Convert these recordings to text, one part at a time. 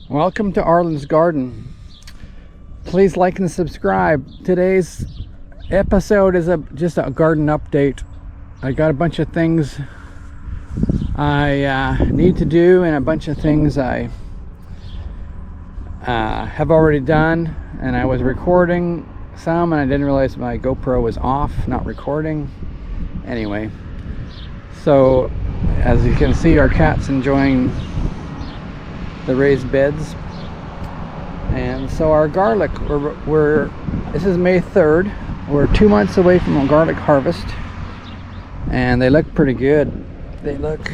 Welcome to Arlen's Garden. Please like and subscribe. Today's episode is just a garden update. I got a bunch of things I need to do and a bunch of things I have already done, and I was recording some and I didn't realize my GoPro was off, not recording. Anyway, so as you can see, our cat's enjoying the raised beds. And so our garlic, this is May 3rd. We're 2 months away from a garlic harvest, and they look pretty good. They look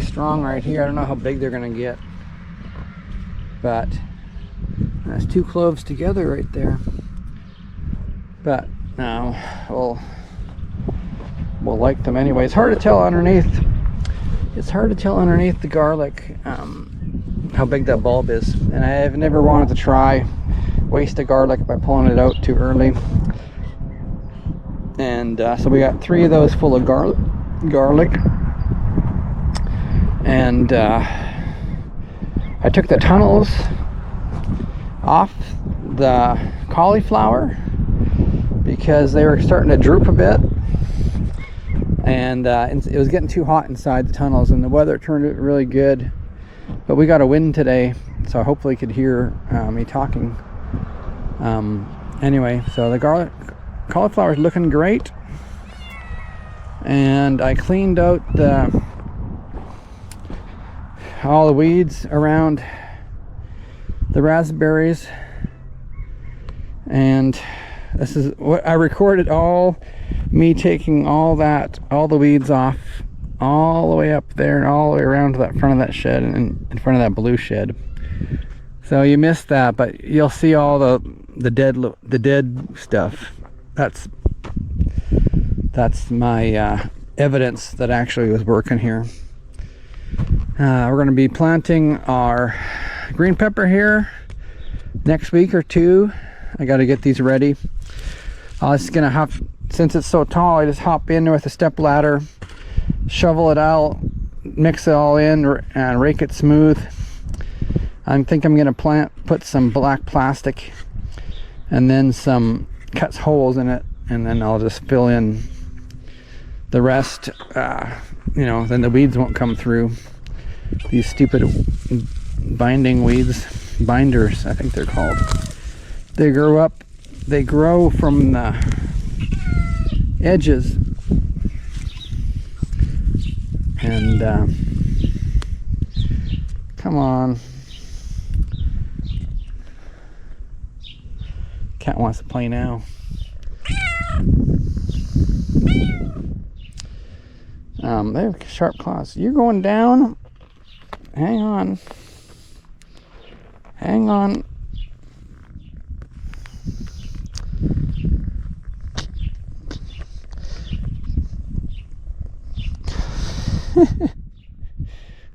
strong right here. I don't know how big they're gonna get, but that's 2 cloves together right there. But now we'll like them anyway. It's hard to tell underneath. It's hard to tell underneath the garlic how big that bulb is, and I've never wanted to try waste the garlic by pulling it out too early. And so we got 3 of those full of garlic, and I took the tunnels off the cauliflower because they were starting to droop a bit, and it was getting too hot inside the tunnels, and the weather turned out really good, but we got a wind today, so hopefully you could hear me talking. Anyway, so the cauliflower is looking great, and I cleaned out all the weeds around the raspberries, and this is what I recorded, me taking all the weeds off, all the way up there and all the way around to that front of that shed and in front of that blue shed. So you missed that, but you'll see all the dead stuff. That's my evidence that actually was working here. We're going to be planting our green pepper here next week or 2. I got to get these ready. I was gonna have, since it's so tall, I just hop in with a step ladder, shovel it out, mix it all in, and rake it smooth. I think I'm gonna put some black plastic and then some cuts holes in it, and then I'll just fill in the rest. Then the weeds won't come through. These stupid binders, I think they're called. They grow from the edges, and come on, cat wants to play now. They have sharp claws. You're going down. Hang on.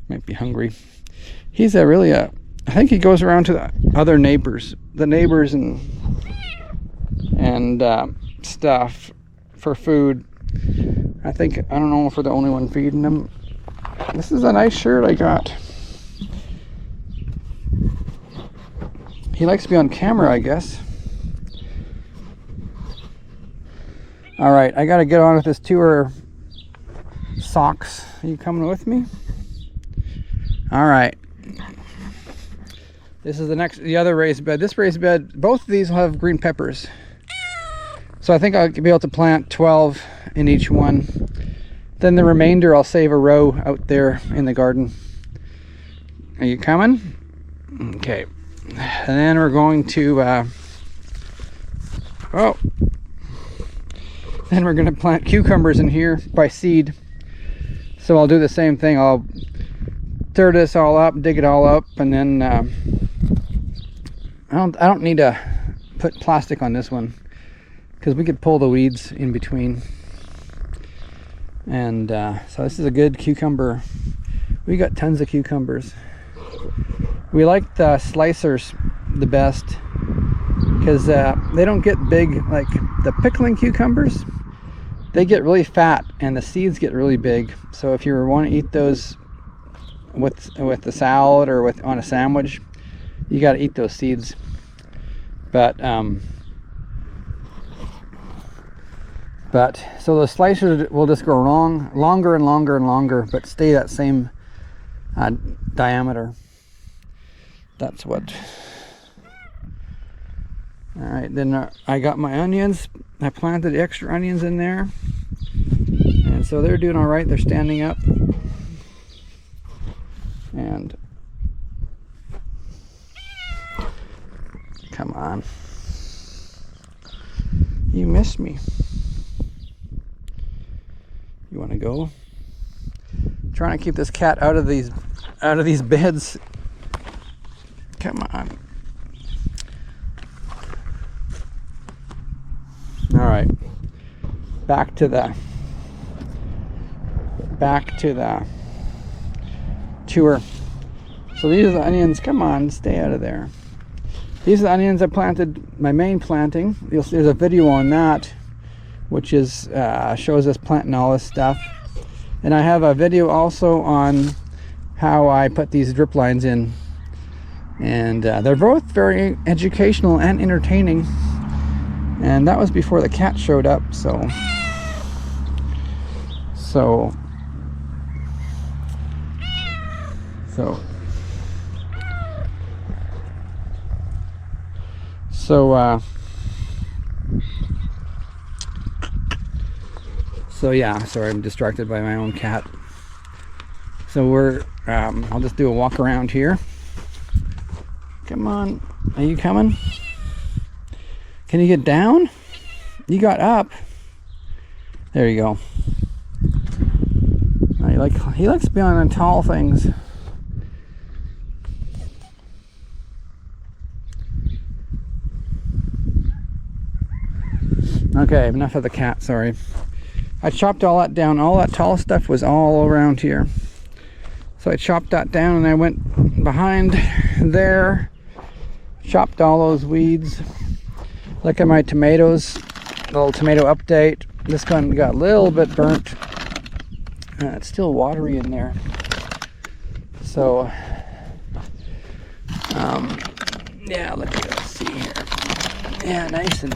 Might be hungry. He's I think he goes around to the other neighbors, and stuff for food. I don't know if we're the only one feeding him. This is a nice shirt I got. He likes to be on camera, I guess. All right, I got to get on with this tour. Socks, are you coming with me? All right. This is the other raised bed. This raised bed, both of these will have green peppers. So I think I'll be able to plant 12 in each one. Then the remainder I'll save a row out there in the garden. Are you coming? Okay. And then we're going to then we're going to plant cucumbers in here by seed. So I'll do the same thing. I'll stir this all up, dig it all up, and then I don't need to put plastic on this one because we could pull the weeds in between. And so this is a good cucumber. We got tons of cucumbers. We like the slicers the best because they don't get big like the pickling cucumbers. they get really fat and the seeds get really big. So if you want to eat those with the salad or on a sandwich, you got to eat those seeds. But so the slicers will just go longer and longer and longer, but stay that same diameter. That's what. All right, then I got my onions. I planted extra onions in there, and so they're doing all right. They're standing up, and come on, you missed me. You want to go? I'm trying to keep this cat out of these beds. Come on. All right. Back to the tour. So these are the onions. Come on, stay out of there. These are the onions I planted, my main planting. There's a video on that, which is shows us planting all this stuff. And I have a video also on how I put these drip lines in. And they're both very educational and entertaining. And that was before the cat showed up, so yeah, sorry, I'm distracted by my own cat. So we're I'll just do a walk around here. Come on, are you coming? Can you get down? You got up. There you go. He likes to be on tall things. Okay, enough of the cat, sorry. I chopped all that down. All that tall stuff was all around here. So I chopped that down and I went behind there, chopped all those weeds. Look at my tomatoes, little tomato update. This one got a little bit burnt. It's still watery in there. So, yeah, look at this. See here. Yeah, nice and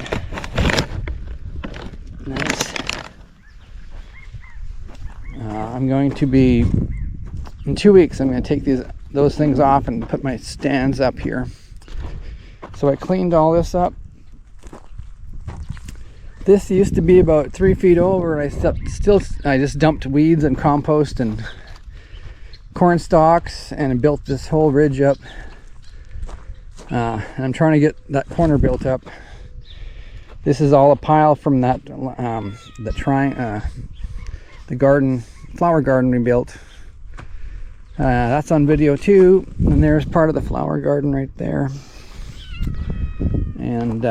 nice. I'm going to be, in 2 weeks, I'm going to take those things off and put my stands up here. So I cleaned all this up. This used to be about 3 feet over, and I just dumped weeds and compost and corn stalks and built this whole ridge up. And I'm trying to get that corner built up. This is all a pile from that the flower garden we built. That's on video too, and there's part of the flower garden right there. And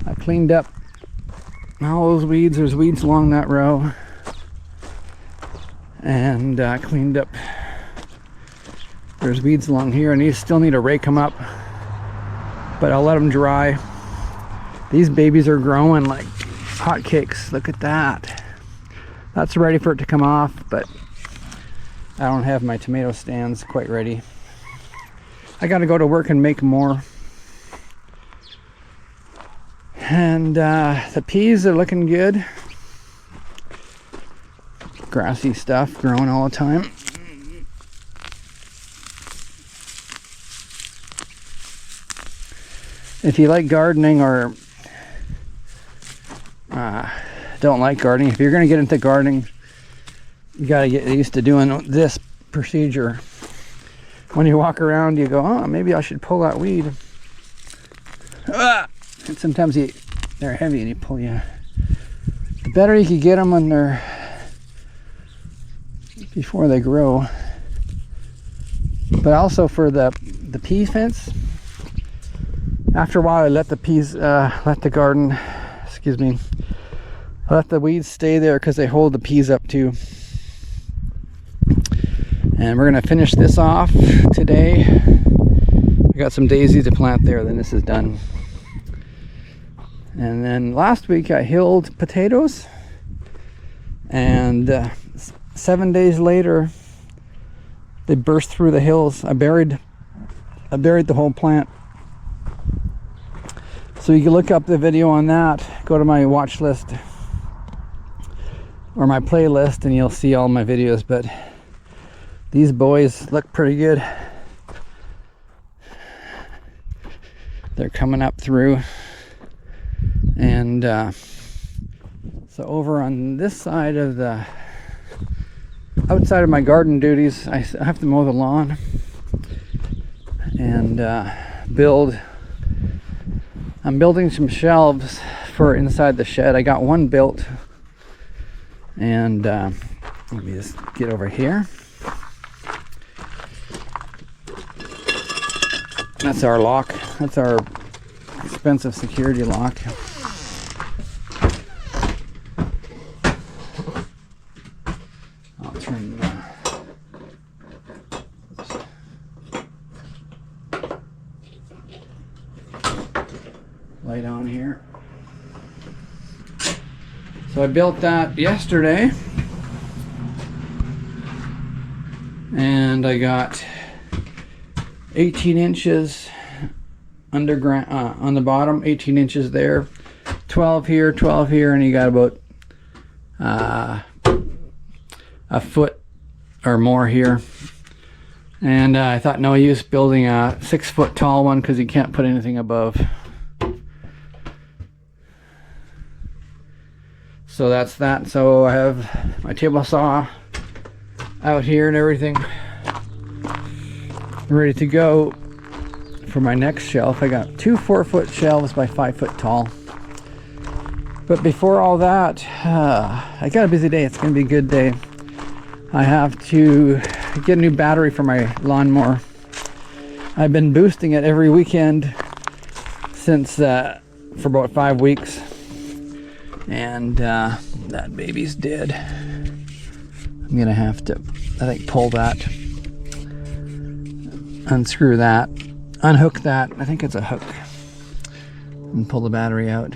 I cleaned up all those weeds. There's weeds along that row. And I cleaned up, there's weeds along here, and these still need to rake them up, but I'll let them dry. These babies are growing like hotcakes. Look at that. That's ready for it to come off, but I don't have my tomato stands quite ready. I gotta go to work and make more. And the peas are looking good. Grassy stuff growing all the time. If you like gardening or don't like gardening, if you're going to get into gardening, you got to get used to doing this procedure. When you walk around, you go, oh, maybe I should pull that weed. And sometimes they're heavy and you pull you. The better you can get them when they're before they grow. But also for the pea fence, after a while I let the peas, let the garden, excuse me, let the weeds stay there because they hold the peas up too. And we're gonna finish this off today. I got some daisies to plant there, then this is done. And then last week I hilled potatoes, and 7 days later they burst through the hills. I buried the whole plant. So you can look up the video on that, go to my watch list or my playlist, and you'll see all my videos. But these boys look pretty good. They're coming up through. And so over on this side of the outside of my garden duties, I have to mow the lawn and I'm building some shelves for inside the shed. I got one built, and let me just get over here. That's our lock. That's our expensive security lock. I'll turn the light on here. So I built that yesterday, and I got 18 inches underground on the bottom, 18 inches there, 12 here, 12 here, and you got about a foot or more here. And I thought no use building a 6 foot tall one because you can't put anything above. So that's that. So I have my table saw out here and everything ready to go for my next shelf. I got 2 4-foot shelves by 5 foot tall. But before all that, I got a busy day. It's going to be a good day. I have to get a new battery for my lawnmower. I've been boosting it every weekend since for about 5 weeks. And that baby's dead. I'm gonna have to, I think, pull that, unscrew that, unhook that. I think it's a hook, and pull the battery out.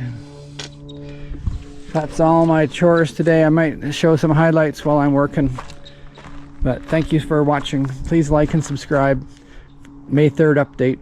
That's all my chores today. I might show some highlights while I'm working. But thank you for watching. Please like and subscribe. May 3rd update.